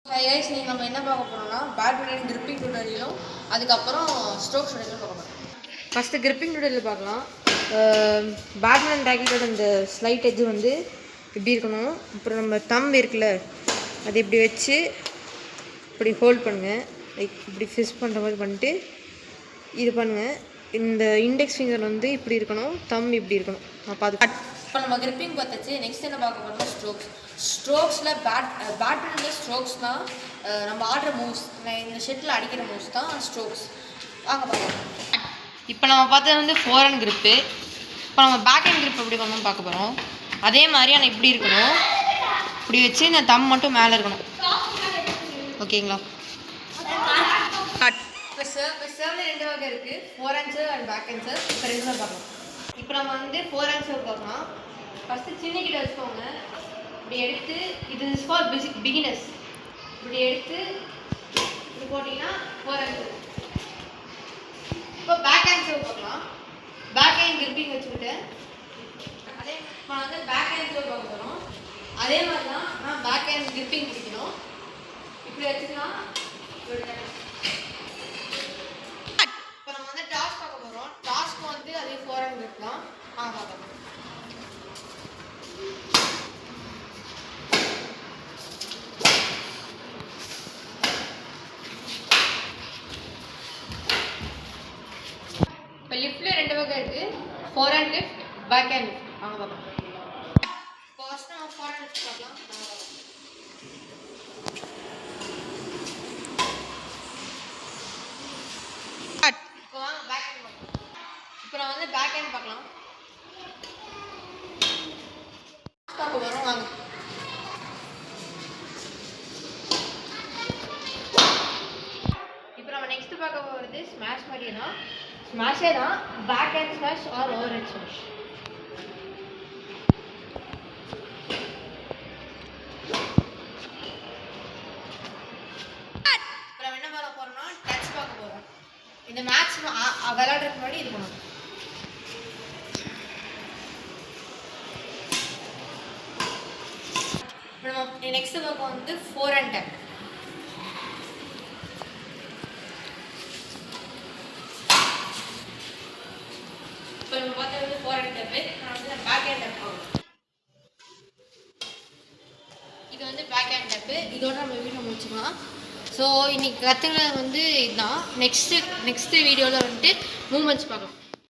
Guys நீங்கள் நம்ம என்ன பார்க்க போகிறோம்னா பேட்மிண்டன் கிரிப்பிங் டுடோரியலும் அதுக்கப்புறம் ஸ்ட்ரோக்ஸ் டுடோரியலும் பார்க்க போகிறோம். ஃபஸ்ட்டு கிரிப்பிங் டுடோரியல் பார்க்கலாம். பேட்மிண்டன் ரேக்கெட்டோட இந்த ஸ்லைட் எட்ஜ் வந்து இப்படி இருக்கணும். அப்புறம் நம்ம தம் இருக்குல்ல அது இப்படி வச்சு இப்படி ஹோல்ட் பண்ணுங்கள். லைக் இப்படி ஃபிஷ் பண்ணுற மாதிரி பண்ணிட்டு இது பண்ணுங்கள். இந்த இண்டெக்ஸ் ஃபிங்கர் வந்து இப்படி இருக்கணும், தம் இப்படி இருக்கணும். அப்போ அது இப்போ நம்ம கிரிப்பிங் பார்த்தாச்சு. நெக்ஸ்ட் என்ன பார்க்க போகிறோம்னா ஸ்ட்ரோக்ஸில் பேட்மிண்டனில் ஸ்ட்ரோக்ஸ்னால் நம்ம ஆடுற மூவ்ஸ், இந்த ஷெட்டில் அடிக்கிற மூவ்ஸ் தான் ஸ்ட்ரோக்ஸ். வாங்க பார்க்கலாம். இப்போ நம்ம பார்த்தது வந்து ஃபோர் ஹேண்ட் கிரிப்பு. இப்போ நம்ம பேக் ஹேண்ட் கிரிப் எப்படி பண்ணணும் பார்க்க போகிறோம். அதே மாதிரி ஆனால் இப்படி இருக்கணும், இப்படி வச்சு இந்த தம் மட்டும் மேலே இருக்கணும். ஓகேங்களா? இப்போ சர்வில் 2 வகை இருக்குது, forehand serve and backhand serve. இப்போ 2 தான் பார்க்கலாம். இப்போ நம்ம வந்து ஃபோர் ஹேண்ட் சர்வ் பார்க்கலாம். ஃபஸ்ட்டு சின்ன கிட்ட வச்சுக்கோங்க. இப்படி எடுத்து இது இஸ் ஃபார் பிகினர்ஸ். இப்படி எடுத்து இப்படி போட்டிங்கன்னா ஃபோர் ஹேண்ட் சர்வ். இப்போ பேக் ஹேண்ட் சர்வ் பார்க்கலாம். பேக் ஹேண்ட் கிரிப்பிங் வச்சுக்கிட்டு அதே இப்போ வந்து பேக் ஹேண்ட் சர்வ் பார்க்க போகிறோம். அதே மாதிரி தான் நான் பேக் ஹேண்ட் கிரிப்பிங் பிடிக்கணும். இப்படி வச்சுக்கலாம். இப்போ நம்ம வந்து டாஸ் பார்க்க போகிறோம். டாஸ்க்கு வந்து அதே ஃபோர் ஹேண்ட் கிரிப் தான். பார்க்கலாம். இப்போ லிஃப்ட்டில் 2 வகை இருக்குது, forehand lift, backhand lift. வாங்க பார்க்கலாம். இப்போ ஃபஸ்ட்டு நம்ம ஃபோர் ஹேண்ட் லிஃப்ட் பார்க்கலாம். இப்போ வாங்க பேக் ஹேண்ட் பார்க்கலாம். இப்போ நான் வந்து பேக் ஹேண்ட் பார்க்கலாம். பார்க்க வரும் வாங்க. இப்போ நம்ம நெக்ஸ்ட் பார்க்க போகிறது ஸ்மாஷ் மாதிரியே தான். ஸ்மாஷே தான், backhand smash or overhead smash. இப்போ நம்ம என்ன பார்க்க போகிறோம்னா டச் பார்க்க போகிறோம். இந்த மேட்ச் விளையாடுறதுக்கு முன்னாடி இது பண்ணணும். இப்போ நம்ம நெக்ஸ்ட் பார்க்க வந்து ஃபோர் ஹேண்ட் டேப். இப்போ நம்ம பார்த்தது வந்து ஃபோர் ஹேண்ட் டேப்பு. நான் வந்து பேக் ஹேண்ட் டேப் பார்க்கணும். இது வந்து பேக் ஹேண்ட் டேப்பு. இதோட நம்ம வீடியோ முடிச்சுக்கலாம். ஸோ இன்றைக்கி கற்றுக்கிறது வந்து இதுதான். நெக்ஸ்ட்டு வீடியோவில் வந்துட்டு மூமெண்ட்ஸ் பார்க்கலாம்.